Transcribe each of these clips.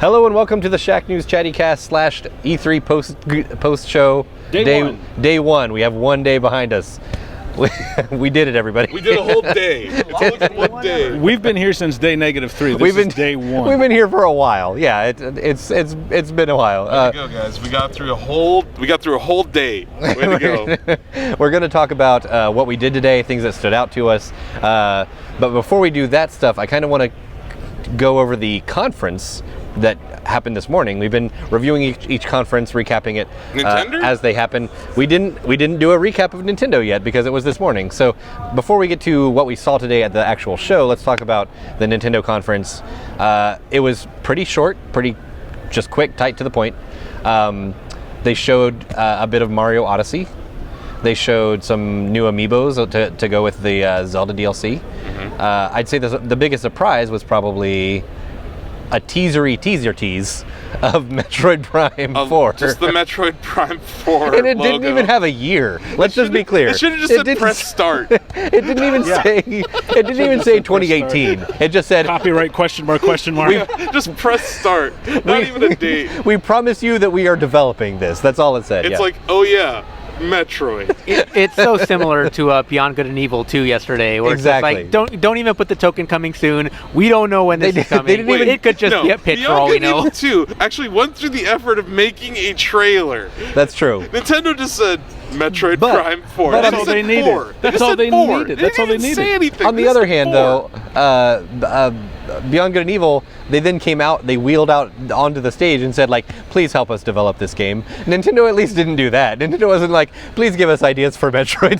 Hello and welcome to the Shacknews Chattycast / E3 post show. Day one. We have 1 day behind us. We did it, everybody. We did a whole day. One day. We've been here since day -3. This is day one. We've been here for a while. Yeah, it's been a while. Way to go, guys. We got through a whole day. Way to go. We're going to talk about what we did today, things that stood out to us. But before we do that stuff, I kind of want to go over the conference that happened this morning. We've been reviewing each conference, recapping it as they happen. We didn't do a recap of Nintendo yet because it was this morning. So before we get to what we saw today at the actual show, let's talk about the Nintendo conference. It was pretty short, pretty just quick, tight to the point. They showed a bit of Mario Odyssey. They showed some new amiibos to go with the Zelda DLC. Mm-hmm. I'd say the biggest surprise was probably a teaser tease of Metroid Prime 4. Just the Metroid Prime 4 And it logo. didn't even have a year. Let's just be clear. It should have just said press start. It didn't even say 2018. It just said copyright question mark. Just press start. Not even a date. We promise you that we are developing this. That's all it said. It's like, oh yeah, Metroid. It's so similar to Beyond Good and Evil 2 yesterday, where exactly. it's just like, don't even put the token coming soon. We don't know when this is coming. It could just be a pitch for all we know. Beyond Good and Evil 2 actually went through the effort of making a trailer. That's true. Nintendo just said Metroid Prime 4. That's all they needed. That's all they needed. That's all they needed. Say anything. On the other hand, though, Beyond Good and Evil, they then came out, they wheeled out onto the stage and said, like, please help us develop this game. Nintendo at least didn't do that. Nintendo wasn't like, please give us ideas for Metroid.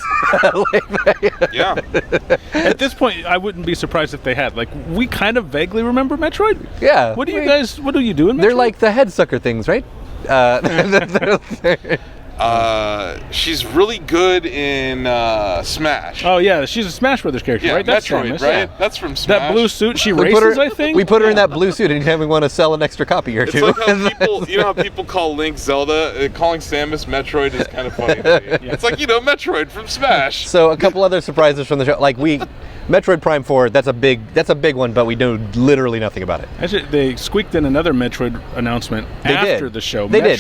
Yeah. At this point, I wouldn't be surprised if they had. Like, we kind of vaguely remember Metroid. Yeah. What do you do in Metroid? They're like the head sucker things, right? She's really good in Smash. Oh yeah, she's a Smash Brothers character, right? That's Metroid, Samus. right? Yeah. That's from Smash. That blue suit, she races, I think? We put her in that blue suit anytime we want to sell an extra copy or two. It's like how people, you know how people call Link Zelda? Calling Samus Metroid is kind of funny to me. Yeah. It's like, Metroid from Smash. So a couple other surprises from the show. Like Metroid Prime 4, that's a big one, but we know literally nothing about it. Actually, they squeaked in another Metroid announcement after the show. They did.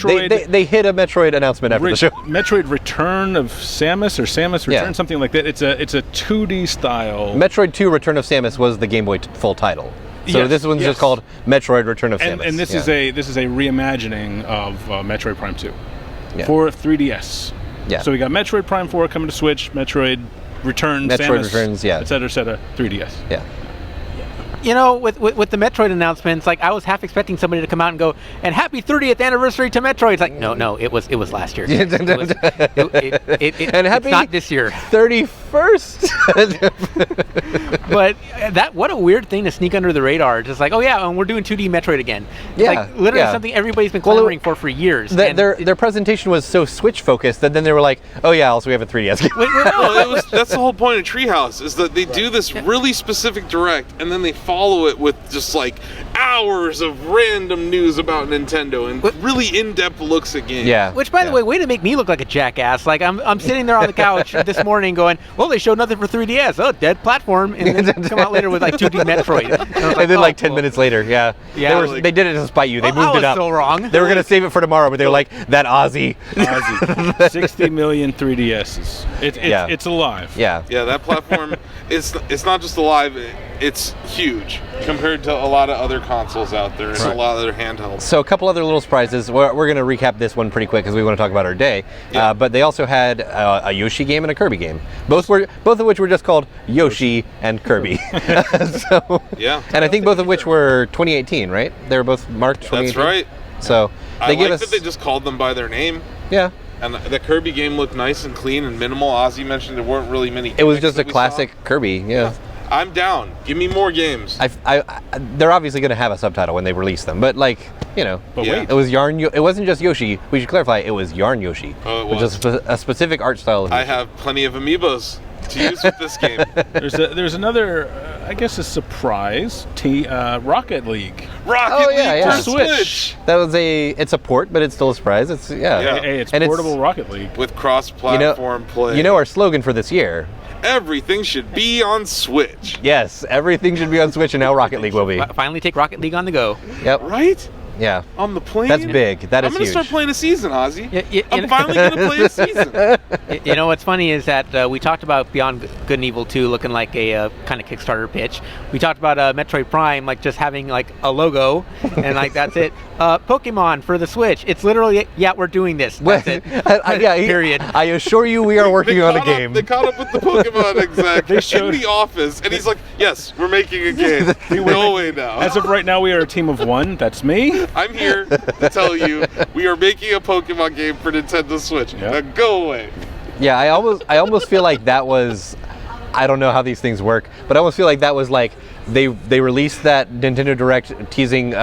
They hit a Metroid announcement after the show. Metroid Return of Samus or Samus Return, something like that. It's a 2D style. Metroid 2 Return of Samus was the Game Boy full title. So this one's just called Metroid Return of Samus. And this is a reimagining of Metroid Prime 2 for 3DS. Yeah. So we got Metroid Prime 4 coming to Switch, Metroid Returns, Samus, et cetera, 3DS. Yeah. You know, with the Metroid announcements, like I was half expecting somebody to come out and go, "And happy 30th anniversary to Metroid." It's like, no, it was last year. And happy it's not this year. 31st. But what a weird thing to sneak under the radar. Just like, oh yeah, and we're doing 2D Metroid again. Yeah, like literally something everybody's been clamoring for years. Their presentation was so Switch focused that then they were like, oh yeah, also we have a 3DS game. No, that's the whole point of Treehouse is that they do this really specific direct and then they follow it with just like hours of random news about Nintendo and really in-depth looks at games. Yeah. Which, by the way, way to make me look like a jackass. Like I'm sitting there on the couch this morning going, well, they showed nothing for 3DS. Oh, dead platform, and then come out later with like 2D Metroid. And then 10 minutes later, they did it to spite you. They moved it up. So wrong. They were gonna save it for tomorrow, but they were like, that Ozzy. 60 million 3DSs. It's alive. Yeah. Yeah, that platform it's not just alive. It's huge compared to a lot of other consoles out there and a lot of other handhelds. So a couple other little surprises. We're going to recap this one pretty quick because we want to talk about our day. Yeah. But they also had a Yoshi game and a Kirby game. Both of which were just called Yoshi and Kirby. And I think both of which were 2018, right? They were both marked 2018. That's right. So I like that they just called them by their name. Yeah. And the Kirby game looked nice and clean and minimal. Ozzy mentioned there weren't really many. It was just a classic Kirby. Yeah. I'm down. Give me more games. They're obviously going to have a subtitle when they release them, but wait. It was Yarn. It wasn't just Yoshi. We should clarify. It was Yarn Yoshi, which is a specific art style. I have plenty of amiibos to use with this game. There's another, I guess, a surprise. Rocket League. Rocket League for Switch. That was it's a port, but it's still a surprise. It's Hey, it's portable Rocket League with cross-platform play. You know our slogan for this year. Everything should be on Switch. Yes, everything should be on Switch, and now Rocket League will be. Finally take Rocket League on the go. Yep. Right? Yeah. On the plane? That's big. That is I'm going to huge. start playing a season, Ozzy. Yeah, I'm finally going to play a season. You know what's funny is that we talked about Beyond Good and Evil 2 looking like a kind of Kickstarter pitch. We talked about Metroid Prime like just having like a logo and like that's it. Pokemon for the Switch. It's literally we're doing this. That's it. Period. I assure you, we are working on a game. They caught up with the Pokemon exec in the office, and he's like, "Yes, we're making a game. Go away now." As of right now, we are a team of one. That's me. I'm here to tell you we are making a Pokemon game for Nintendo Switch. Yep. Now go away. Yeah, I almost feel like that was, I don't know how these things work, but I almost feel like that was like they released that Nintendo Direct teasing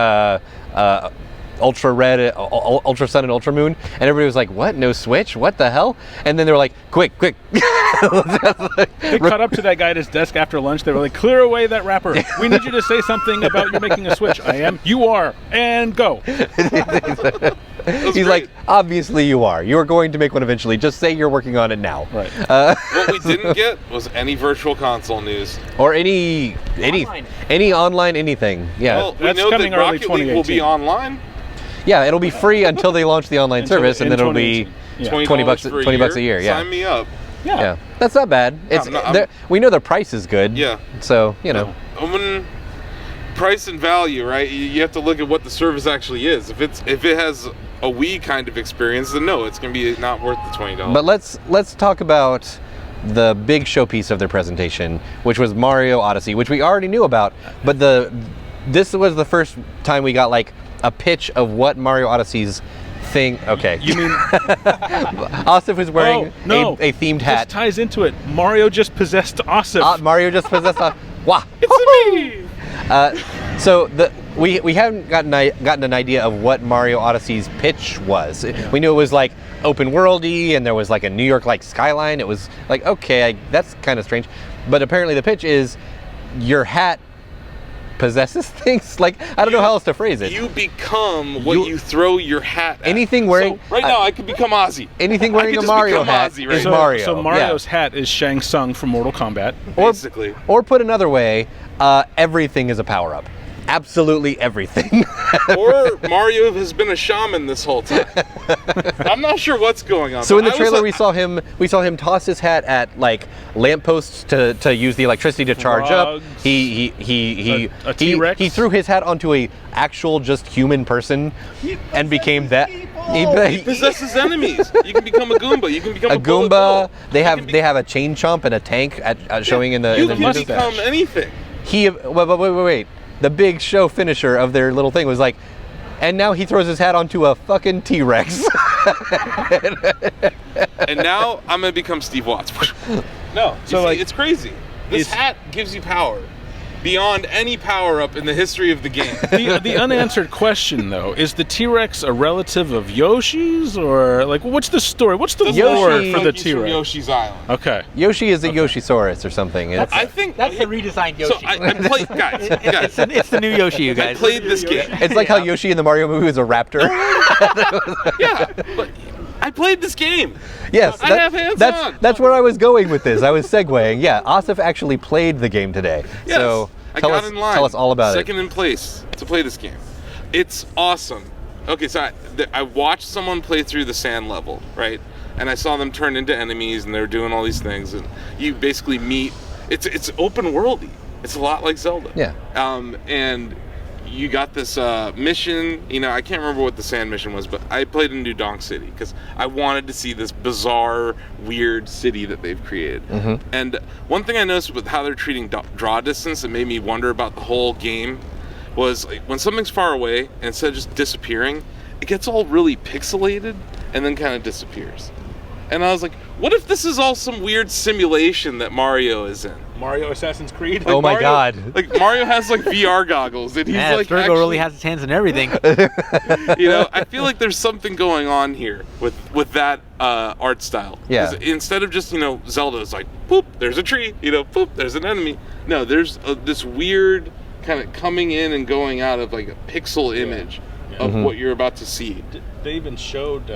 Ultra Red, Ultra Sun, and Ultra Moon, and everybody was like, "What? No Switch? What the hell?" And then they were like, "Quick!" They caught up to that guy at his desk after lunch. They were like, "Clear away that wrapper. We need you to say something about you making a Switch." I am. You are. And go. He's like, "Obviously you are. You are going to make one eventually. Just say you're working on it now." Right. What we didn't get was any virtual console news Or any online anything. Yeah. Well, we That's know coming that early Rocket League will be 2018. online. Yeah, it'll be free until they launch the online service, and then it'll be 2018. $20 for a 20 bucks a year. Yeah. Sign me up. Yeah, that's not bad. It's I'm- we know their price is good. Yeah. So you know. When price and value, right? You have to look at what the service actually is. If it has a Wii kind of experience, then no, it's going to be not worth the $20. But let's talk about the big showpiece of their presentation, which was Mario Odyssey, which we already knew about. But this was the first time we got like a pitch of what Mario Odyssey's thing. Okay. You mean Asif was wearing a themed This hat. ties into it. Mario just possessed Asif. Mario just possessed a. Wah! It's me. So we haven't gotten an idea of what Mario Odyssey's pitch was. We knew it was like open worldy, and there was like a New York like skyline. It was like, okay, that's kind of strange, but apparently the pitch is your hat possesses things. Like, I don't know how else to phrase it. You become what you throw your hat at. Anything wearing So right now, I could become Ozzy. anything wearing I a could just Mario become hat Ozzy right is now. Mario. So Mario's hat is Shang Tsung from Mortal Kombat. Basically. Or put another way, everything is a power up. Absolutely everything. Or Mario has been a shaman this whole time. I'm not sure what's going on. So in the but I was trailer, like- we saw him toss his hat at like lampposts to use the electricity to charge up. Frogs. A T-Rex. He threw his hat onto a actual just human person and became that. He possesses enemies. You can become a Goomba. You can become a Bullet Goomba. Bill. They have a chain chomp and a tank showing in the. You in the can music. become anything. Wait. The big show finisher of their little thing was like, and now he throws his hat onto a fucking T-Rex. And now I'm gonna become Steve Watts. No, So, like, it's crazy. This it's- hat gives you power beyond any power up in the history of the game. The unanswered question, though, is the T-Rex a relative of Yoshi's, or like what's the story? What's the lore for the Monkeys from T-Rex? Yoshi's Island. Okay. Yoshi is a Yoshisaurus or something. It's, I think That's the redesigned So Yoshi. I played, guys. It's the new Yoshi, you I guys. played this game. it's like how Yoshi in the Mario movie was a raptor. Yeah, but I played this game. Yes, I have hands on. That's where I was going with this. I was segueing. Yeah, Asif actually played the game today. Yes, So I tell got us, in line. tell us all about Second in place to play this game. It's awesome. Okay, so I watched someone play through the sand level, right? And I saw them turn into enemies, and they're doing all these things, and you basically meet. It's open worldy. It's a lot like Zelda. Yeah. And you got this mission. You know, I can't remember what the sand mission was, but I played in New Donk City because I wanted to see this bizarre, weird city that they've created. Mm-hmm. And one thing I noticed with how they're treating draw distance that made me wonder about the whole game was like, when something's far away, and instead of just disappearing, it gets all really pixelated and then kind of disappears. And I was like, what if this is all some weird simulation that Mario is in? Mario Assassin's Creed. Oh my Mario- God. Like Mario has like VR goggles, and he's Yeah, like Virgo actually, really has his hands in everything. you know, I feel like there's something going on here with that art style. 'Cause Yeah. instead of just, you know, Zelda's like, poop, there's a tree, you know, poop, there's an enemy. No, there's this weird kind of coming in and going out of like a pixel image of what you're about to see. They even showed.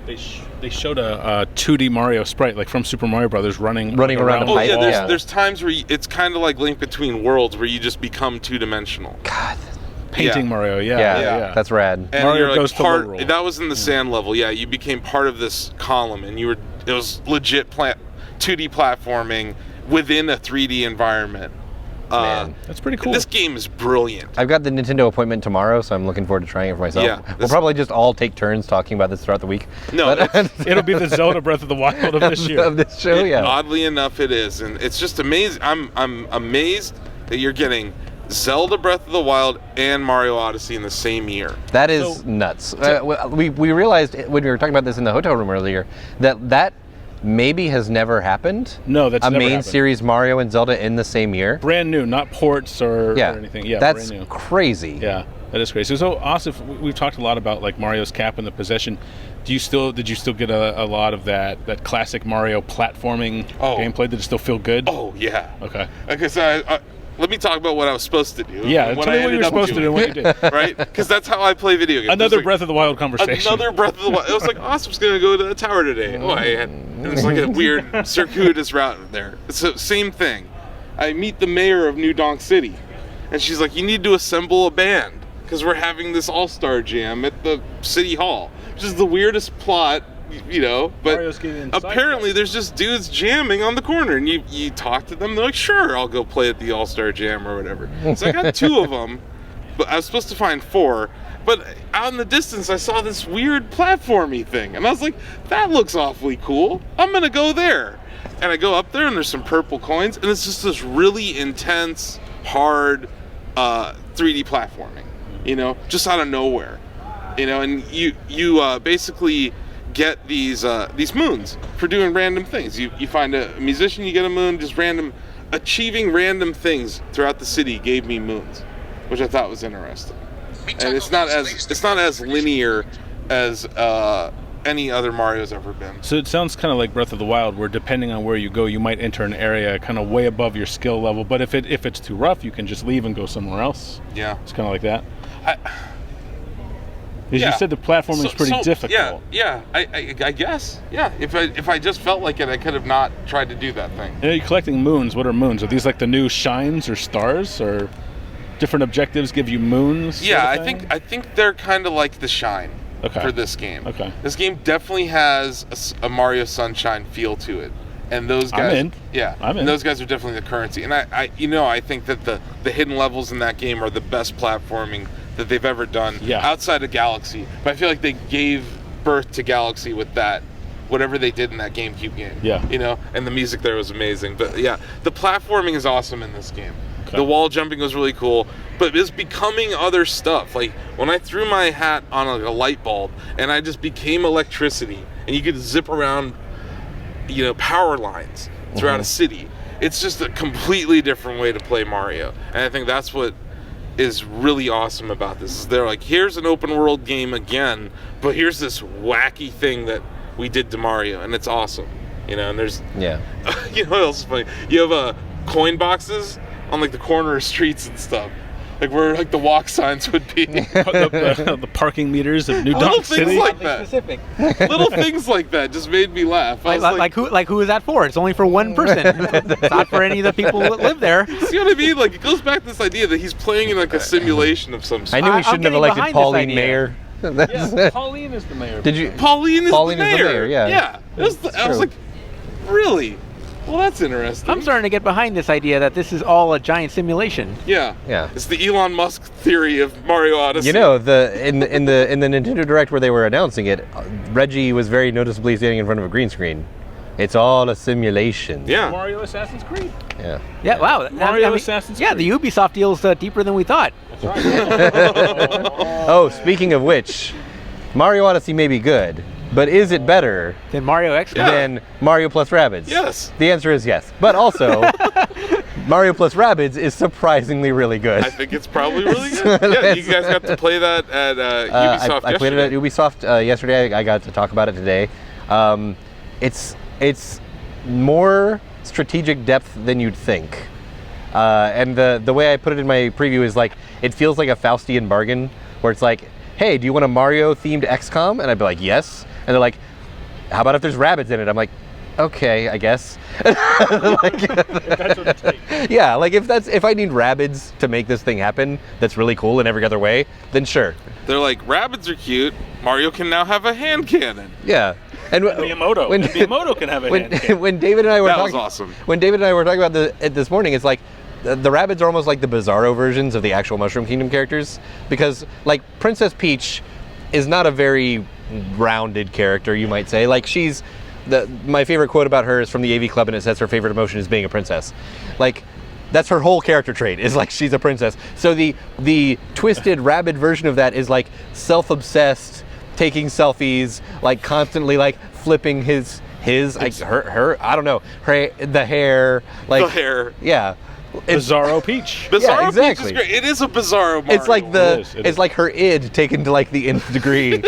They showed a 2D Mario sprite, like from Super Mario Brothers, running around a Oh pipe. yeah, Yeah. there's times where it's kind of like Link Between Worlds where you just become two-dimensional. God. Painting Mario, yeah. That's rad. And Mario you're like goes to low roll. That was in the sand level. Yeah, you became part of this column, and it was legit 2D platforming within a 3D environment. Man, that's pretty cool. This game is brilliant. I've got the Nintendo appointment tomorrow, so I'm looking forward to trying it for myself. Yeah, we'll probably just all take turns talking about this throughout the week. No, it'll be the Zelda Breath of the Wild of this year. Of this show, yeah. Oddly enough, it is, and it's just amazing. I'm amazed that you're getting Zelda Breath of the Wild and Mario Odyssey in the same year. That is nuts. We realized when we were talking about this in the hotel room earlier that maybe has never happened. No, that's never happened. A main happened. series Mario and Zelda in the same year. Brand new, not ports or anything. Yeah, that's brand new. crazy. Yeah, that is crazy. So, Asif, we've talked a lot about like Mario's cap and the possession. Did you still get a lot of that classic Mario platforming gameplay? Did it still feel good? Oh yeah. Okay. Okay, so let me talk about what I was supposed to do. Yeah, what tell me what you were supposed to do and what you did. Right? Because that's how I play video games. Another Breath of the Wild conversation. Another Breath of the Wild. It was like, Austin's going to go to the tower today. It was like a weird circuitous route there. So, same thing. I meet the mayor of New Donk City, and she's like, you need to assemble a band, because we're having this all-star jam at the city hall, which is the weirdest plot, but apparently there's just dudes jamming on the corner, and you talk to them, they're like, sure, I'll go play at the all-star jam or whatever. So I got 2 of them, but I was supposed to find 4, but out in the distance I saw this weird platformy thing, and I was like, that looks awfully cool, I'm gonna go there. And I go up there, and there's some purple coins, and it's just this really intense, hard 3D platforming, just out of nowhere, and you basically get these moons for doing random things. You find a musician, you get a moon. Just achieving random things throughout the city gave me moons, which I thought was interesting. And it's not as linear as any other Mario's ever been. So it sounds kind of like Breath of the Wild, where depending on where you go, you might enter an area kind of way above your skill level. But if it's too rough, you can just leave and go somewhere else. Yeah, it's kind of like that. You said the platforming is pretty difficult. Yeah. I guess. Yeah. If I just felt like it, I could have not tried to do that thing. You're collecting moons. What are moons? Are these like the new shines or stars, or different objectives give you moons? Yeah, I think they're kind of like the shine for this game. Okay. This game definitely has a Mario Sunshine feel to it. And those guys, I'm in. Yeah, I'm in. And those guys are definitely the currency. And I think that the hidden levels in that game are the best platforming that they've ever done outside of Galaxy. But I feel like they gave birth to Galaxy with that, whatever they did in that GameCube game. Yeah. And the music there was amazing. But yeah, the platforming is awesome in this game. Okay. The wall jumping was really cool, but it's becoming other stuff. Like when I threw my hat on a light bulb and I just became electricity, and you could zip around, power lines throughout a city. It's just a completely different way to play Mario. And I think that's what is really awesome about this. Is they're like, here's an open world game again, but here's this wacky thing that we did to Mario, and it's awesome. And there's what else is funny? You have coin boxes on like the corner of streets and stuff, like where like the walk signs would be. the parking meters of New Donk City. Like that. Specific. Little things like that just made me laugh. Who is that for? It's only for one person. It's not for any of the people that live there. See what I mean? Like it goes back to this idea that he's playing in like a simulation of some sort. I knew we shouldn't have elected Pauline mayor. Pauline is the mayor. Did you? Pauline is the mayor. Yeah. Yeah. I was like, really? Well, that's interesting. I'm starting to get behind this idea that this is all a giant simulation. Yeah. It's the Elon Musk theory of Mario Odyssey. In the Nintendo Direct where they were announcing it, Reggie was very noticeably standing in front of a green screen. It's all a simulation. Yeah. Mario Assassin's Creed. Yeah. Yeah. Wow. Mario Assassin's Creed. Yeah, the Ubisoft deal's deeper than we thought. That's right. Oh, speaking of which, Mario Odyssey may be good, but is it better than Mario X? Than Mario plus Rabbids? Yes. The answer is yes. But also, Mario plus Rabbids is surprisingly really good. I think it's probably really good. Yeah, you guys got to play that at Ubisoft I played it at Ubisoft yesterday. I got to talk about it today. It's more strategic depth than you'd think. And the way I put it in my preview is like, it feels like a Faustian bargain, where it's like, hey, do you want a Mario-themed XCOM? And I'd be like, yes. And they're like, how about if there's rabbits in it? I'm like, okay, I guess. If that's what it takes. Yeah, like if I need Rabbids to make this thing happen, that's really cool in every other way, then sure. They're like, Rabbids are cute. Mario can now have a hand cannon. Yeah. And Miyamoto can have a hand cannon. When David and I were That talking, was awesome. When David and I were talking about it this morning, it's like the Rabbids are almost like the Bizarro versions of the actual Mushroom Kingdom characters, because like Princess Peach is not a very rounded character, you might say. Like my favorite quote about her is from the AV Club, and it says her favorite emotion is being a princess. Like, that's her whole character trait, is like she's a princess. So the twisted Rabbid version of that is like self-obsessed, taking selfies, like constantly like flipping his like her I don't know, the hair, like the hair. Yeah. Bizarro Peach. Bizarro exactly. Peach is great. It is a Bizarro Mario. It's like it's like her id taken to like the nth degree.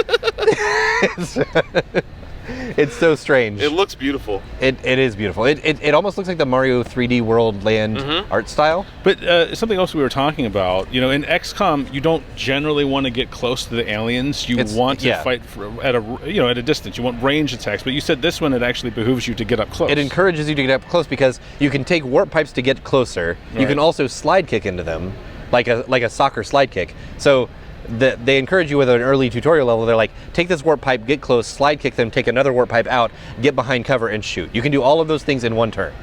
It's so strange. It looks beautiful. It is beautiful. It almost looks like the Mario 3D World Land art style. But something else we were talking about, in XCOM, you don't generally want to get close to the aliens. You want to fight at a distance. You want range attacks. But you said this one, it actually behooves you to get up close. It encourages you to get up close because you can take warp pipes to get closer. Right. You can also slide kick into them, like a soccer slide kick. So they encourage you with an early tutorial level. They're like, take this warp pipe, get close, slide kick them, take another warp pipe out, get behind cover, and shoot. You can do all of those things in one turn.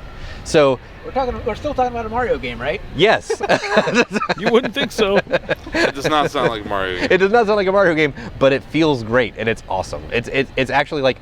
So we're still talking about a Mario game, right? Yes. You wouldn't think so. It does not sound like a Mario game. It does not sound like a Mario game, but it feels great and it's awesome. It's actually like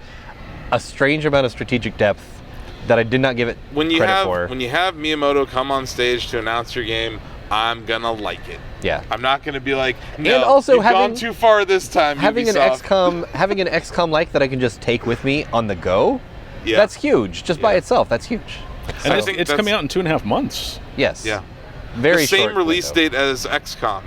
a strange amount of strategic depth that I did not give it credit for. When you have Miyamoto come on stage to announce your game, I'm gonna like it. Yeah. I'm not gonna be like, no, and also you've gone too far this time. Having Ubisoft. having an XCOM like that I can just take with me on the go. Yeah. That's huge. Just by itself, that's huge. And it's coming out in 2.5 months. Yes. Yeah. Very short. The same release date as XCOM.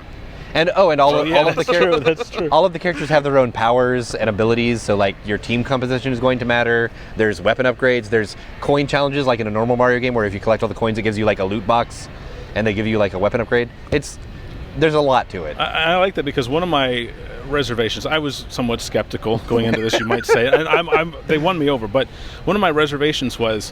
And all of the characters. That's true. All of the characters have their own powers and abilities. So like your team composition is going to matter. There's weapon upgrades. There's coin challenges like in a normal Mario game where if you collect all the coins, it gives you like a loot box, and they give you like a weapon upgrade. There's a lot to it. I like that because one of my reservations, I was somewhat skeptical going into this, you might say, and they won me over. But one of my reservations was,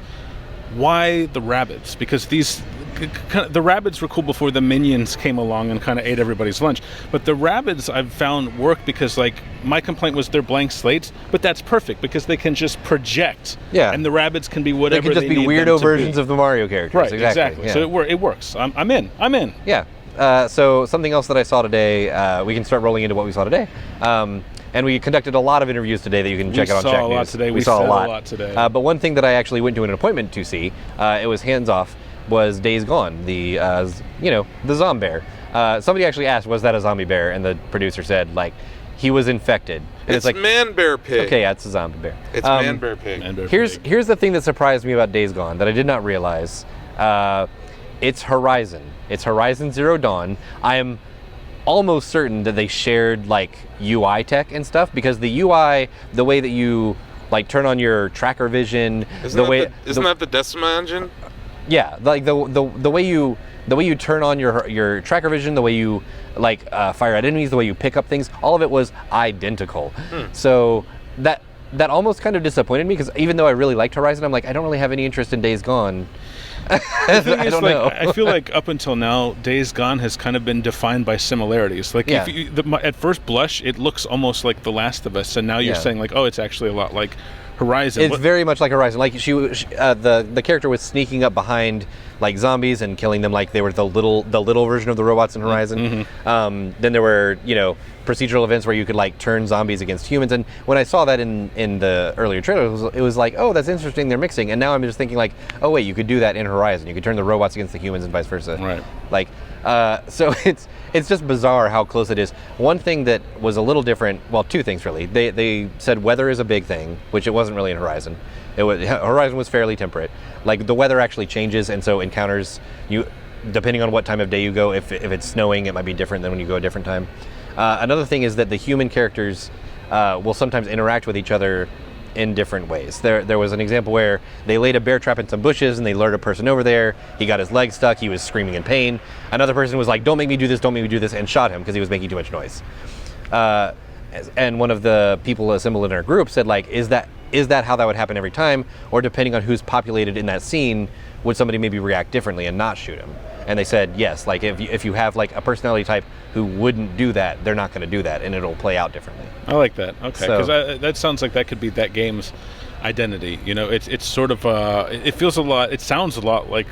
why the Rabbids? Because the Rabbids were cool before the minions came along and kind of ate everybody's lunch. But the Rabbids I've found work because, like, my complaint was they're blank slates, but that's perfect because they can just project. Yeah. And the Rabbids can be whatever they need. They can just be weirdo versions of the Mario characters. Right, exactly. Yeah. So it works. I'm in. Yeah. So something else that I saw today, we can start rolling into what we saw today. And we conducted a lot of interviews today that you can check out on Shacknews. We saw a lot today. But one thing that I actually went to an appointment to see, it was hands-off, was Days Gone, the zombie bear. Somebody actually asked, was that a zombie bear? And the producer said, like, he was infected. And it's like, man bear pig. Okay, yeah, it's a zombie bear. It's man bear pig. Here's the thing that surprised me about Days Gone that I did not realize. It's Horizon. It's Horizon Zero Dawn. I am almost certain that they shared like UI tech and stuff because the UI, the way that you like turn on your tracker vision, isn't that the Decima engine? Yeah, like the way you turn on your tracker vision, the way you like fire at enemies, the way you pick up things, all of it was identical. So that almost kind of disappointed me because even though I really liked Horizon, I'm like, I don't really have any interest in Days Gone. The thing is, I feel like up until now, Days Gone has kind of been defined by similarities. Like, at first blush, it looks almost like The Last of Us, and now you're saying like, oh, it's actually a lot like Horizon. It's very much like Horizon. Like the character was sneaking up behind like zombies and killing them like they were the little version of the robots in Horizon. Then there were procedural events where you could like turn zombies against humans. And when I saw that in the earlier trailer, it was like, oh, that's interesting. They're mixing. And now I'm just thinking like, oh wait, you could do that in Horizon. You could turn the robots against the humans and vice versa. Right. Like, so it's just bizarre how close it is. One thing that was a little different, well, two things really. They said weather is a big thing, which it wasn't really in Horizon. Horizon was fairly temperate. Like the weather actually changes, and so encounters depending on what time of day you go. If it's snowing, it might be different than when you go a different time. Another thing is that the human characters will sometimes interact with each other in different ways. There was an example where they laid a bear trap in some bushes and they lured a person over there. He got his leg stuck. He was screaming in pain. Another person was like, don't make me do this, and shot him because he was making too much noise. And one of the people assembled in our group said, like, is that is that how that would happen every time, or depending on who's populated in that scene, would somebody maybe react differently and not shoot him? And they said yes. Like if you have like a personality type who wouldn't do that, they're not going to do that, and it'll play out differently. I like that. Okay, So- because that sounds like that could be that game's identity. You know, it's sort of it feels a lot. It sounds a lot like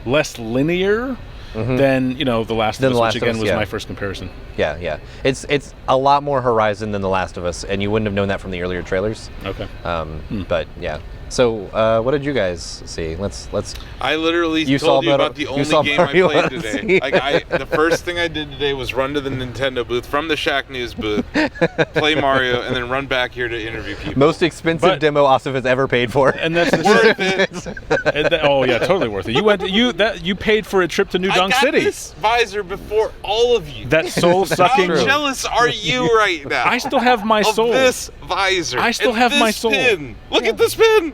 less linear than The Last of Than Us, The Last which of again Us, was yeah. my first comparison. Yeah. It's a lot more Horizon than The Last of Us, and you wouldn't have known that from the earlier trailers. Okay. But yeah. So what did you guys see? Let's. I literally You told saw you Metal- about the you only saw game I Mario played Odyssey. today. The first thing I did today was run to the Nintendo booth from the Shacknews booth, play Mario, and then run back here to interview people. Most expensive But- demo Osif has ever paid for. And that's the Worth it. oh yeah, totally worth it. You paid for a trip to New I Donk got City. this visor before all of you. That soul How sucking. jealous are you right now? I still have my of soul. this visor. I still and have my this soul. Pin. Look at this pin.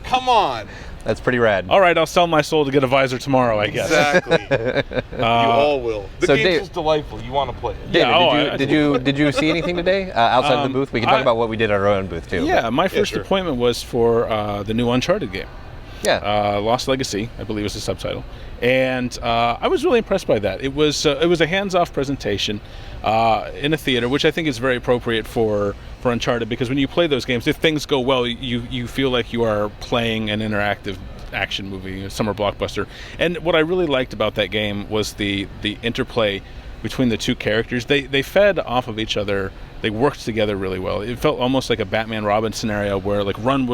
Come on. That's pretty rad. All right, I'll sell my soul to get a visor tomorrow, I guess. Exactly. you all will. The so game's Dave- just delightful. You want to play it. David, Yeah, did you see anything today outside of the booth? We can talk about what we did at our own booth too. Yeah, my first sure. appointment was for the new Uncharted game. Yeah. Lost Legacy, I believe was the subtitle, and I was really impressed by that. It was a hands-off presentation in a theater, which I think is very appropriate for Uncharted, because when you play those games, if things go well, you feel like you are playing an interactive action movie, a summer blockbuster. And what I really liked about that game was the interplay between the two characters. They fed off of each other. They worked together really well. It felt almost like a Batman-Robin scenario where like one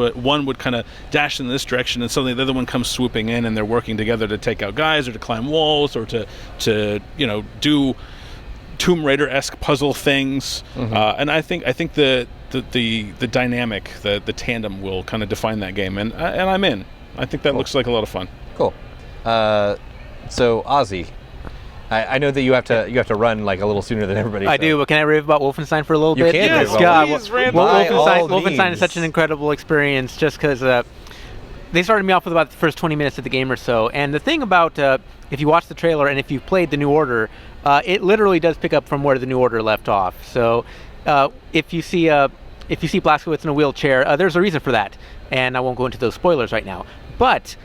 would kind of dash in this direction, and suddenly the other one comes swooping in, and they're working together to take out guys or to climb walls or to do Tomb Raider-esque puzzle things. And I think the dynamic, the tandem will kind of define that game, and I'm in. I think that looks like a lot of fun. Cool. So Ozzy, I know that you have to run like a little sooner than everybody. I so- do, but can I rave about Wolfenstein for a little You bit? can rave about God, Wolfenstein. Please, Rand, by all Wolfenstein is means. such an incredible experience just because they started me off with about the first 20 minutes of the game or so. And the thing about, if you watch the trailer and if you've played The New Order, it literally does pick up from where The New Order left off. So if you see Blazkowicz in a wheelchair, there's a reason for that. And I won't go into those spoilers right now. But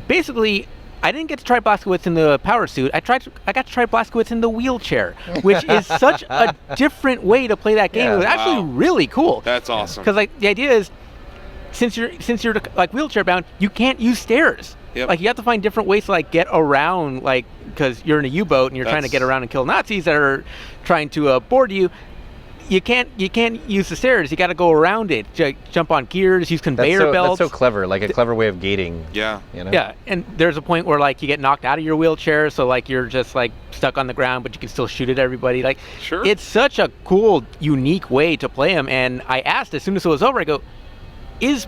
basically, I didn't get to try Blazkowicz in the power suit. I got to try Blazkowicz in the wheelchair, which is such a different way to play that game. Yeah, It was actually really cool. That's awesome. Because like the idea is, since you're like wheelchair bound, you can't use stairs. Yep. Like you have to find different ways to like get around, like because you're in a U-boat and you're trying to get around and kill Nazis that are trying to board you. You can't use the stairs. You got to go around it. Jump on gears, use conveyor belts. That's so clever, like a clever way of gating. Yeah. You know? Yeah, and there's a point where like you get knocked out of your wheelchair, so like you're just like stuck on the ground, but you can still shoot at everybody. Like, Sure. It's such a cool, unique way to play him. And I asked as soon as it was over, I go, "Is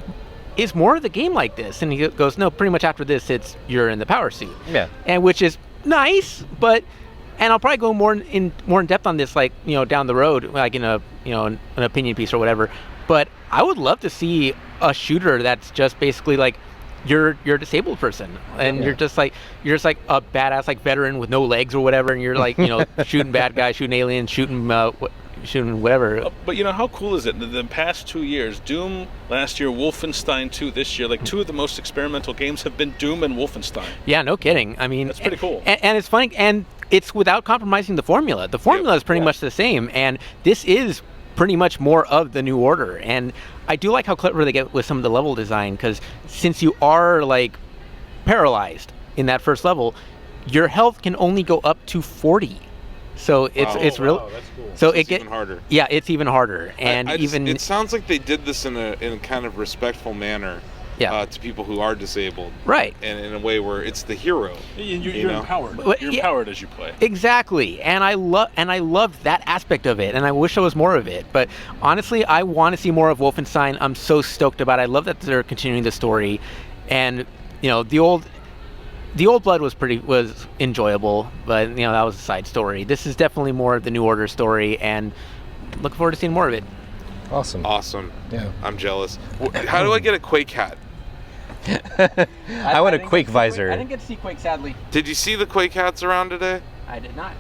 more of the game like this?" And he goes, "No, pretty much after this, you're in the power suit." Yeah. And which is nice, but. And I'll probably go more in depth on this, like down the road, like in an opinion piece or whatever. But I would love to see a shooter that's just basically like you're a disabled person, and you're just like a badass like veteran with no legs or whatever, and you're like shooting bad guys, shooting aliens, shooting whatever. But how cool is it? In the past 2 years, Doom last year, Wolfenstein 2 this year, like two of the most experimental games have been Doom and Wolfenstein. Yeah, no kidding. I mean, That's pretty cool. And it's funny, and it's without compromising the formula. The formula is pretty much the same, and this is pretty much more of the New Order. And I do like how clever they get with some of the level design, because since you are like paralyzed in that first level, your health can only go up to 40. So it's real. Wow, that's cool. So It's even harder. Yeah, it's even harder, and it sounds like they did this in a kind of respectful manner. Yeah. To people who are disabled, right. and in a way where it's the hero. You're empowered. But- You're yeah. empowered as you play. Exactly, and I love that aspect of it, and I wish there was more of it. But honestly, I want to see more of Wolfenstein. I'm so stoked about it. I love that they're continuing the story, and the old Blood was enjoyable, but that was a side story. This is definitely more of the New Order story, and looking forward to seeing more of it. Awesome. Yeah. I'm jealous. How do I get a Quake hat? I want a Quake visor. I didn't get to see Quake, sadly. Did you see the Quake hats around today? I did not.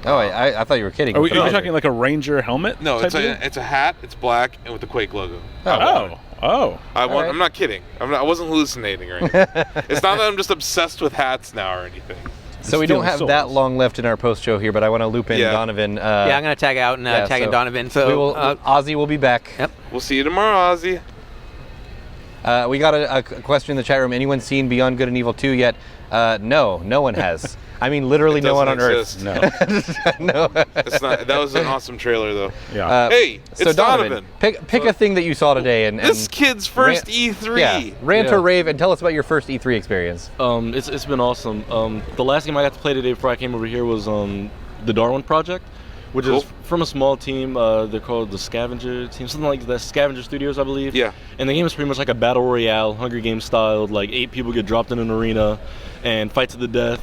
Oh, I thought you were kidding. Are with the you visor. talking like a Ranger helmet? No, type deal? it's a hat. It's black and with the Quake logo. Oh, Oh. right. I'm not kidding. I wasn't hallucinating or anything. It's not that I'm just obsessed with hats now or anything. So we don't Stealing have souls. that long left in our post show here, but I want to loop in Donovan. Yeah, I'm gonna tag out and tag in Donovan. So we will, Ozzy will be back. Yep. We'll see you tomorrow, Ozzy. We got a question in the chat room. Anyone seen Beyond Good and Evil 2 yet? No one has. I mean, literally no one on Earth. No. No. It's not. That was an awesome trailer, though. Yeah. Hey, So it's Donovan. pick a thing that you saw today and This kid's first rant- E3. Yeah, rant Yeah. or rave, and tell us about your first E3 experience. It's been awesome. The last game I got to play today before I came over here was the Darwin Project, which Cool. is from a small team. They're called the Scavenger Team, something like that. Scavenger Studios, I believe. Yeah. And the game is pretty much like a battle royale, Hunger Games styled. Like 8 people get dropped in an arena and fight to the death.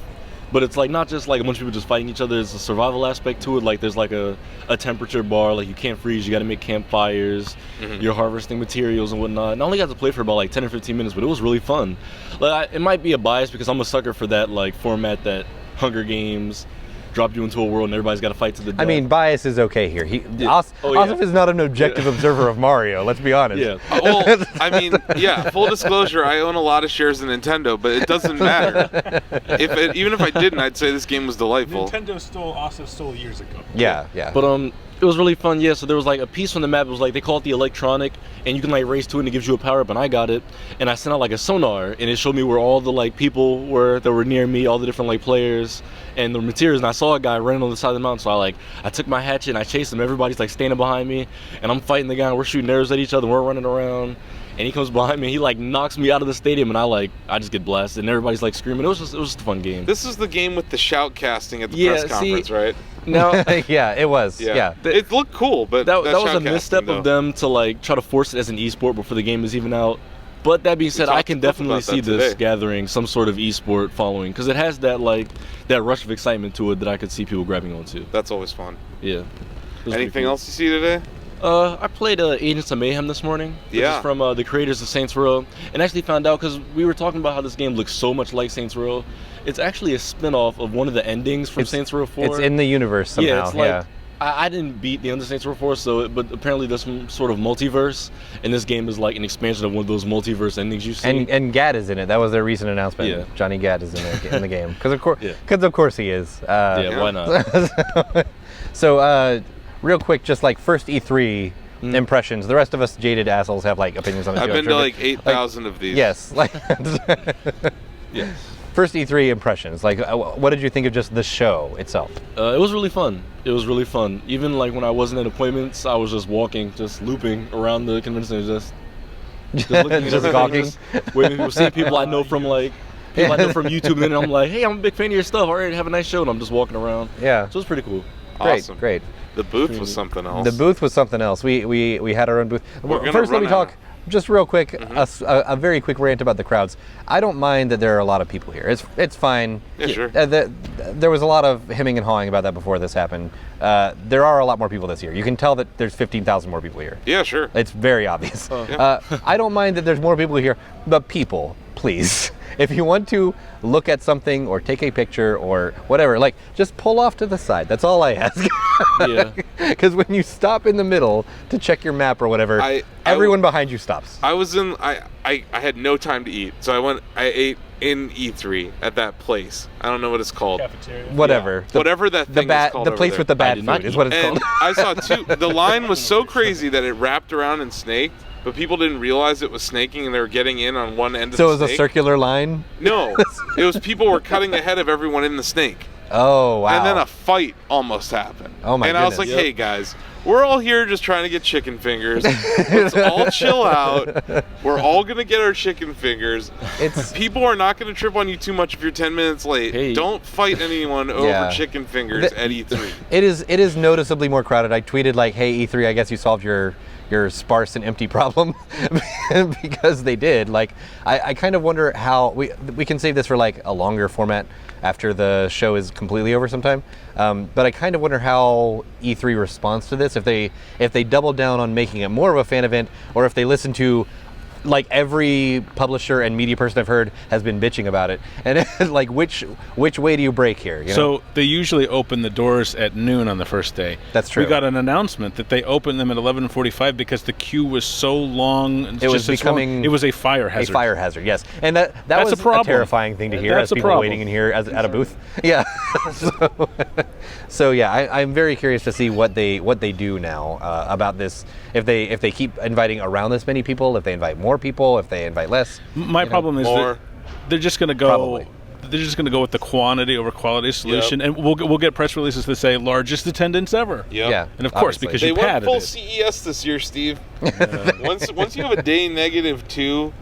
But it's like not just like a bunch of people just fighting each other. There's a survival aspect to it. Like there's like a temperature bar. Like you can't freeze. You got to make campfires. You're harvesting materials and whatnot. And I only got to play for about like 10 or 15 minutes, but it was really fun. Like it might be a bias because I'm a sucker for that like format that Hunger Games dropped you into a world and everybody's got to fight to the death. I mean, bias is okay here. Oh, yeah. Asif is not an objective observer of Mario. Let's be honest. Yeah. Well, I mean, yeah. Full disclosure, I own a lot of shares in Nintendo, but it doesn't matter. Even if I didn't, I'd say this game was delightful. Nintendo stole years ago. Yeah. But it was really fun, yeah. So there was like a piece from the map. It was like they call it the electronic, and you can like race to it and it gives you a power up. And I got it, and I sent out like a sonar, and it showed me where all the like people were that were near me, all the different like players and the materials. And I saw a guy running on the side of the mountain, so I took my hatchet and I chased him. Everybody's like standing behind me, and I'm fighting the guy. And we're shooting arrows at each other. And we're running around. And he comes behind me, and he like knocks me out of the stadium, and I just get blasted, and everybody's like screaming. It was just a fun game. This is the game with the shout casting at the Yeah, press conference, right? Now Yeah, it was. Yeah. It looked cool, but that was a shout misstep casting, of though. them to like try to force it as an esport before the game is even out. But that being said, I talked can about definitely that see this today. gathering some sort of esport following because it has that like that rush of excitement to it that I could see people grabbing onto. That's always fun. Yeah. It was pretty Anything cool. else you see today? I played Agents of Mayhem this morning. Which Yeah. is from the creators of Saints Row, and actually found out because we were talking about how this game looks so much like Saints Row. It's actually a spin-off of one of the endings from Saints Row 4. It's in the universe somehow. Yeah, it's like I didn't beat the end of Saints Row 4, but apparently there's some sort of multiverse, and this game is like an expansion of one of those multiverse endings you see. And Gad is in it. That was their recent announcement. Yeah. Johnny Gad is in the game because of course he is. yeah, why not? So real quick, just like first E3 impressions. The rest of us jaded assholes have like opinions on the show. I've been to Sure, like but, 8,000 of these. Yes, like Yeah. first E3 impressions. Like, what did you think of just the show itself? It was really fun. It was really fun. Even like when I wasn't at appointments, I was just walking, just looping around the convention, just looking at Just everything, gawking? just waiting for seeing people I know from like people I know from YouTube, and then I'm like, hey, I'm a big fan of your stuff. All right, have a nice show, and I'm just walking around. Yeah, So it was pretty cool. Awesome. great. The booth was something else. The booth was something else. We had our own booth. We're gonna First, let run me out. talk just real quick. A very quick rant about the crowds. I don't mind that there are a lot of people here. It's fine. Yeah, sure. There was a lot of hemming and hawing about that before this happened. There are a lot more people this year. You can tell that there's 15,000 more people here. Yeah, sure. It's very obvious. Yeah. I don't mind that there's more people here, but people, please, if you want to look at something or take a picture or whatever, like just pull off to the side. That's all I ask. Yeah. Because when you stop in the middle to check your map or whatever, everyone behind you stops. I was in. I had no time to eat, so I ate in E3 at that place. I don't know what it's called. Cafeteria. Whatever. Whatever that thing is called the over place there. with the I bad did not food is eat. what it's And called. I saw two. The line was so crazy that it wrapped around and snaked, but people didn't realize it was snaking, and they were getting in on one end of So the it was a snake. circular line? No, it was people were cutting ahead of everyone in the snake. Oh, wow. And then a fight almost happened. Oh, my And I was like, goodness. hey guys, we're all here just trying to get chicken fingers. Let's all chill out. We're all going to get our chicken fingers. People are not going to trip on you too much if you're 10 minutes late. Hey. Don't fight anyone over Yeah. chicken fingers at E3. It is noticeably more crowded. I tweeted like, hey, E3, I guess you solved your sparse and empty problem because they did. Like, I kind of wonder how we can save this for like a longer format after the show is completely over sometime. But I kind of wonder how E3 responds to this, if they double down on making it more of a fan event, or if they listen to like every publisher and media person I've heard has been bitching about it. And it's like, which way do you break here? You know? So they usually open the doors at noon on the first day. That's true. We got an announcement that they opened them at 11:45 because the queue was so long. It was becoming it was a fire hazard. A fire hazard, yes. And that That's was a problem. terrifying thing to hear That's as a people problem. waiting in here at a booth. Yeah. So yeah, I'm very curious to see what they do now about this. If they keep inviting around this many people, if they invite more people, if they invite less. My problem is more. they're just going to go. Probably. They're just going to go with the quantity over quality solution, and we'll get press releases that say largest attendance ever. Yep. Yeah. And of course, obviously. because They you went padded full it. CES this year, Steve. Once you have a day -2,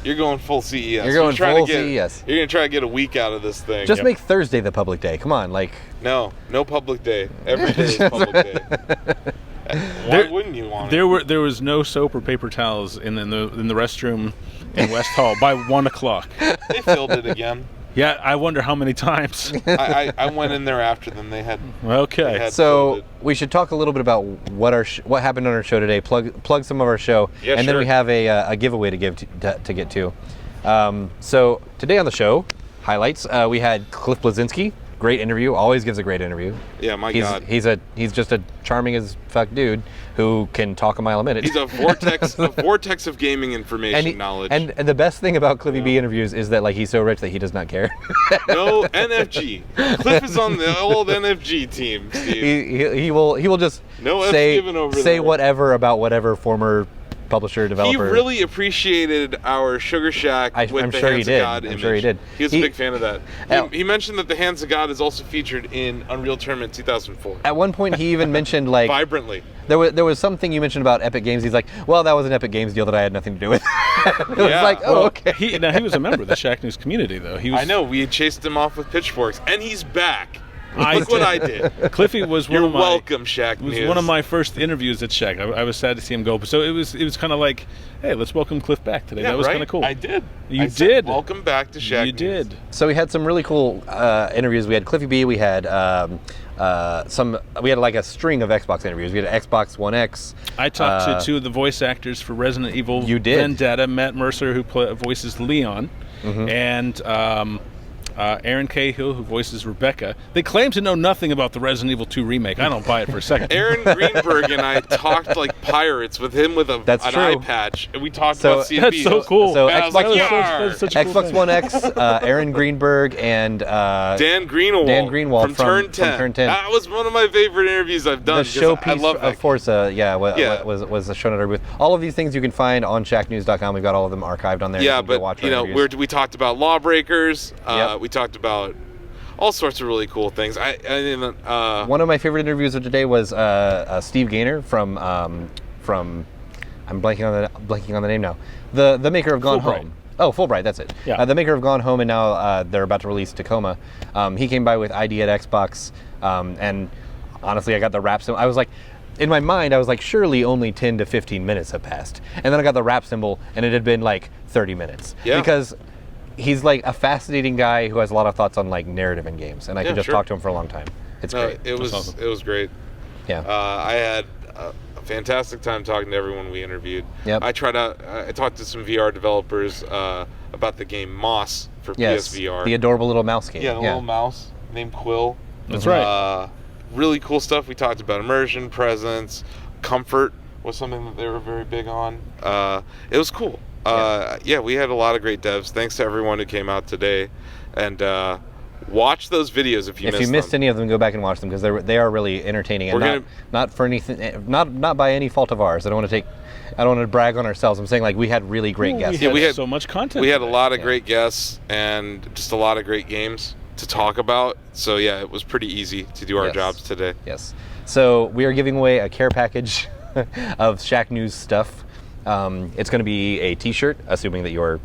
you're going full CES. You're going trying full to get, CES. You're going to try to get a week out of this thing. Just make Thursday the public day. Come on, like. No public day. Every day is public day. Why wouldn't you want it? There was no soap or paper towels in the restroom in West Hall by 1 o'clock. They filled it again. Yeah, I wonder how many times. I went in there after them. They had. Okay. They had filled So it. we should talk a little bit about what happened on our show today. Plug some of our show, Yeah, and then sure. we have a giveaway to give to get to. So today on the show, highlights we had Cliff Bleszinski. Great interview. Always gives a great interview. Yeah, my he's, God. He's just a charming as fuck dude who can talk a mile a minute. He's a vortex of gaming information knowledge. And the best thing about Cliffy B interviews is that like he's so rich that he does not care. No NFG. Cliff is on the old NFG team, Steve. he will just No F say given over say there. whatever about whatever former publisher He developer. really appreciated our Sugar Shack with I'm the sure he Hands did. of God I'm image. sure he did. He was a big fan of that. Now- He mentioned that the Hands of God is also featured in Unreal Tournament 2004. At one point, he even mentioned like Vibrantly. there was something you mentioned about Epic Games. He's like, well, that was an Epic Games deal that I had nothing to do with. It was Yeah. like, oh, okay. He was a member of the Shacknews community, though. He was. I know, we had chased him off with pitchforks, and he's back. I Look what did. I did. Cliffy was one You're of my. welcome, Shack It was News. one of my first interviews at Shack. I was sad to see him go, so it was kind of like, hey, let's welcome Cliff back today. Yeah, That was right? kind of cool. I did. You I said, did. welcome back to Shack You News. did. So we had some really cool interviews. We had Cliffy B. We had we had like a string of Xbox interviews. We had Xbox One X. I talked to two of the voice actors for Resident Evil You did. Vendetta, Matt Mercer, who voices Leon, and Aaron Cahill, who voices Rebecca. They claim to know nothing about the Resident Evil 2 remake. I don't buy it for a second. Aaron Greenberg and I talked like pirates with him with an That's true. eye patch, and we talked So- about CFB. That's so cool. So And I was Xbox- like, That's such a cool Xbox thing. One X, Aaron Greenberg, and Dan Greenwald. Dan Greenwald from from Turn 10. Turn 10. That was one of my favorite interviews I've done. the because I showpiece love that. of Forza, Yeah. was shown at our booth. All of these things you can find on Shacknews.com. We've got all of them archived on there. Yeah, You can go but watch you our know, interviews. we talked about Lawbreakers. Yep. We talked about all sorts of really cool things. One of my favorite interviews of today was Steve Gaynor from I'm blanking on the name now. The maker of Gone Fulbright. Home. Oh, Fulbright, that's it. Yeah. The maker of Gone Home, and now they're about to release Tacoma. He came by with ID at Xbox, and honestly, I got the wrap symbol. I was like, in my mind, I was like, surely only 10 to 15 minutes have passed. And then I got the wrap symbol, and it had been like 30 minutes. Yeah. Because he's like a fascinating guy who has a lot of thoughts on like narrative in games, and I could just sure. talk to him for a long time. It's No, great. it was awesome. it was great. Yeah. I had a fantastic time talking to everyone we interviewed. Yep. I talked to some VR developers about the game Moss for Yes. PSVR. The adorable little mouse game. Yeah, the little mouse named Quill. That's right. Really cool stuff. We talked about immersion, presence, comfort was something that they were very big on. It was cool. Yeah, we had a lot of great devs. Thanks to everyone who came out today. And watch those videos if you missed them. any of them, go back and watch them because they are really entertaining and We're not for anything, not by any fault of ours. I don't want to brag on ourselves. I'm saying like we had really great guests. Yeah, we had so much content. We had a today. lot of great guests and just a lot of great games to talk about. So yeah, it was pretty easy to do our Yes. jobs today. Yes. So we are giving away a care package of Shack News stuff. It's going to be a T-shirt, assuming that you're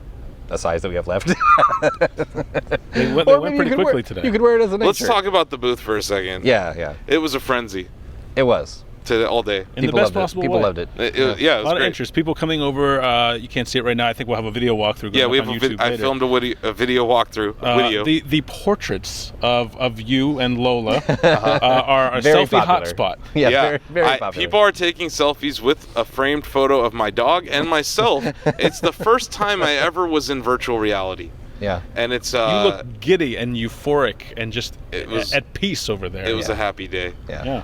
a size that we have left. They went Or maybe pretty you quickly could today. You could wear it as a night Let's shirt. talk about the booth for a second. Yeah. It was a frenzy. It was. all day. In the best possible People way. loved it. Yeah, it A was lot of great. interest. People coming over. You can't see it right now. I think we'll have a video walkthrough going Yeah, we up have on YouTube I later. filmed a video walkthrough. Video. The portraits of you and Lola are a Very selfie popular. hotspot. Yeah, very popular. People are taking selfies with a framed photo of my dog and myself. It's the first time I ever was in virtual reality. Yeah. And it's You look giddy and euphoric and just It was- at peace over there. it was a happy day. Yeah.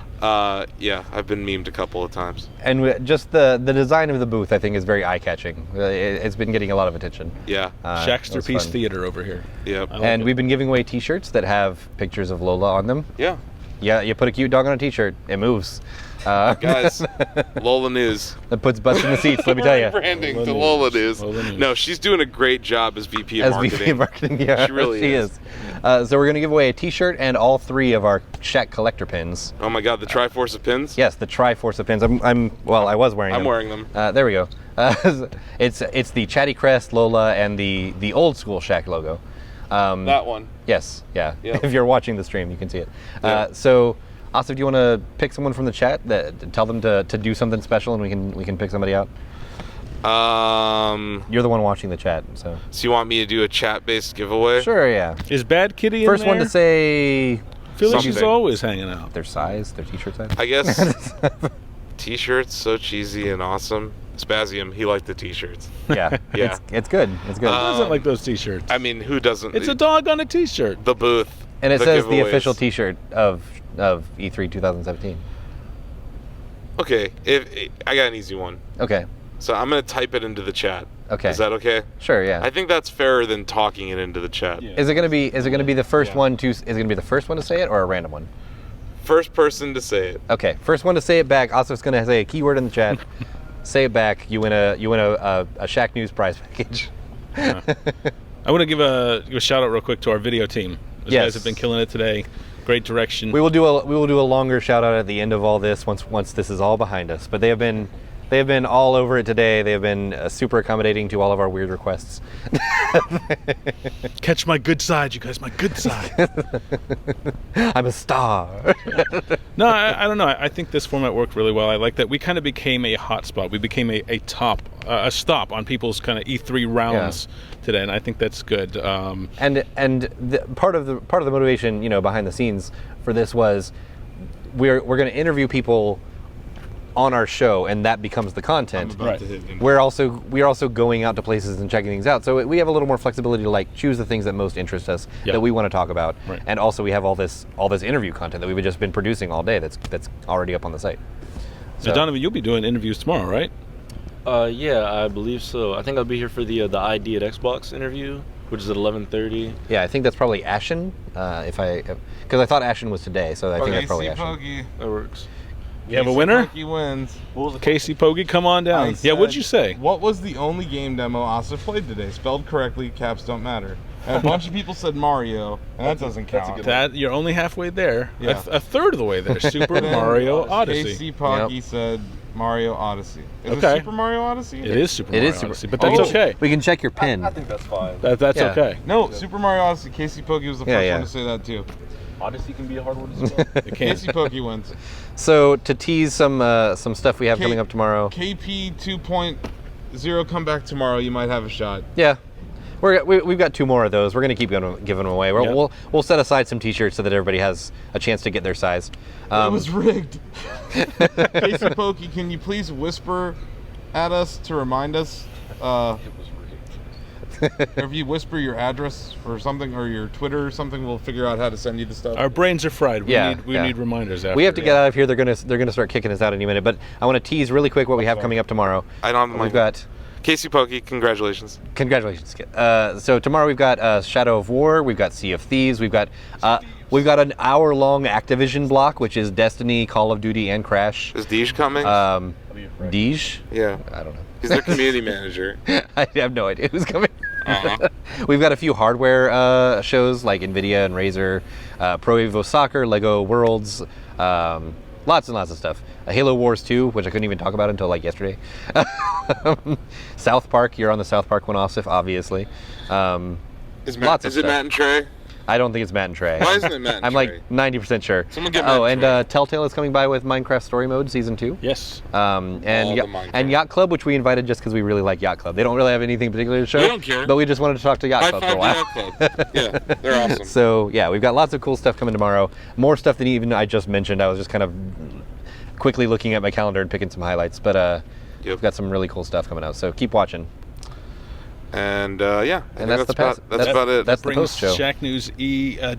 Yeah. I've been memed a couple of times. And just the design of the booth, I think, is very eye-catching. It's been getting a lot of attention. Yeah. It Shackster was Piece fun. Theater over here. Yep. I like And it. we've been giving away T-shirts that have pictures of Lola on them. Yeah. Yeah, you put a cute dog on a T-shirt, it moves. Guys, Lola News. It puts butts in the seats. Let me tell you. Branding Lola to News. Lola News. Lola News. No, she's doing a great job as VP of As marketing. VP of marketing, yeah, She really is. So we're gonna give away a T-shirt and all 3 of our Shack collector pins. Oh my God, the Triforce of pins. Yes, the Triforce of pins. I was wearing them. I'm wearing them. There we go. It's the Chattycast, Lola, and the old school Shack logo. That one. Yes, yeah. Yep. If you're watching the stream, you can see it. Yeah. So, Asif, do you want to pick someone from the chat that tell them to do something special, and we can pick somebody out? You're the one watching the chat, so. So you want me to do a chat-based giveaway? Sure, yeah. Is Bad Kitty First in one there? to say I feel like she's something. always hanging out. their size, their T-shirt size. I guess T-shirts, so cheesy and awesome. Spazium, he liked the T-shirts. Yeah, Yeah. It's good. It's good. Who doesn't like those T-shirts? I mean, who doesn't? It's a dog on a T-shirt. The booth. and it says the giveaways. official T-shirt of E3 2017. Okay, I got an easy one. Okay. So I'm gonna type it into the chat. Okay. Is that okay? Sure. Yeah. I think that's fairer than talking it into the chat. Yeah. Is it gonna be the first Yeah. one to? Is it gonna be the first one to say it or a random one? First person to say it. Okay. First one to say it back. Also, it's gonna say a keyword in the chat. Say it back. You win a Shacknews prize package. I want to give a shout out real quick to our video team. Those Yes. guys have been killing it today. Great direction. We will do a longer shout out at the end of all this once this is all behind us. But they have been all over it today. They have been super accommodating to all of our weird requests. Catch my good side, you guys. My good side. I'm a star. No, I don't know. I think this format worked really well. I like that we kind of became a hotspot. We became a stop on people's kind of E3 rounds today, and I think that's good. And part of the motivation, behind the scenes for this was we're going to interview people on our show, and that becomes the content. Right. We're also going out to places and checking things out, so we have a little more flexibility to choose the things that most interest us, Yeah. that we want to talk about, Right. and also we have all this interview content that we've just been producing all day. That's already up on the site. So, Donovan, you'll be doing interviews tomorrow, right? Yeah, I believe so. I think I'll be here for the ID at Xbox interview, which is at 11:30. Yeah, I think that's probably Ashen. Because I thought Ashen was today, so I think that's probably Ashen. Pokey. That works. You have a winner? Pokey wins. Casey Pogge, come on down. I Yeah, what'd said, you say? What was the only game demo Asa played today? Spelled correctly, caps don't matter. And a bunch of people said Mario, and that doesn't that's a count. good That you're only halfway there. Yeah. A third of the way there. Super Mario Odyssey. Casey Poggy said Mario Odyssey. Is Okay. it Super Mario Odyssey? It is Super It Mario is Super. Odyssey, but that's Oh. okay. We can check your pin. I think that's fine. That's Yeah. okay. No, Super Mario Odyssey. Casey Poggy was the first Yeah. one to say that too. Odyssey can be a hard one to spell. It can. Casey Poggy wins. So to tease some stuff we have coming up tomorrow. KP 2.0 come back tomorrow. You might have a shot. Yeah, we've got 2 more of those. We're gonna keep giving them away. Yeah. We'll set aside some T-shirts so that everybody has a chance to get their size. It was rigged. Casey Pokey, can you please whisper at us to remind us? Or if you whisper your address or something, or your Twitter or something, we'll figure out how to send you the stuff. Our brains are fried. We Yeah, need yeah. need reminders after. We have to get out of here. They're gonna start kicking us out any minute. But I want to tease really quick what we have coming up tomorrow. I don't have the We've mic. got. Casey Pokey, congratulations. Congratulations, kid. So tomorrow we've got Shadow of War, we've got Sea of Thieves, we've got an hour-long Activision block, which is Destiny, Call of Duty, and Crash. Is Deej coming? Deej? yeah. I don't know. He's their community manager. I have no idea who's coming. Uh-huh. We've got a few hardware shows like NVIDIA and Razer, Pro Evo Soccer, Lego Worlds, lots and lots of stuff. Halo Wars 2, which I couldn't even talk about until yesterday. South Park, you're on the South Park one, Osif, obviously. Is Lots of it stuff. Matt and Trey? I don't think it's Matt and Trey. Why isn't it Matt and I'm Trey? like 90% sure. Someone get Matt Oh, and and Trey. Telltale is coming by with Minecraft Story Mode Season 2. Yes. And All the Minecraft. and Yacht Club, which we invited just because we really like Yacht Club. They don't really have anything particular to show. We don't care. But we just wanted to talk to Yacht High Club five for a while. Yacht Club. Yeah, they're awesome. So yeah, we've got lots of cool stuff coming tomorrow. More stuff than even I just mentioned. I was just kind of quickly looking at my calendar and picking some highlights. But we've got some really cool stuff coming out. So keep watching. And yeah, I think that's the about, past- that's about it. That's the Brings post show. Shacknews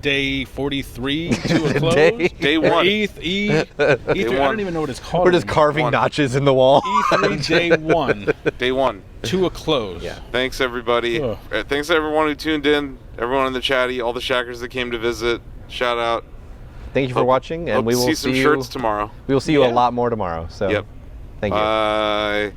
day 43 to a close. Day Or one. E3. I don't even know what it's called. We're just anymore. carving One. notches in the wall. E3 day 1 Day one. to a close. Yeah. Thanks everybody. Ugh. Thanks to everyone who tuned in. Everyone in the chatty. All the Shackers that came to visit. Shout out. Thank you for Hope- watching, and hope we to will see some you. shirts tomorrow. We will see you a Yeah. lot more tomorrow. So Yep. thank you. Bye.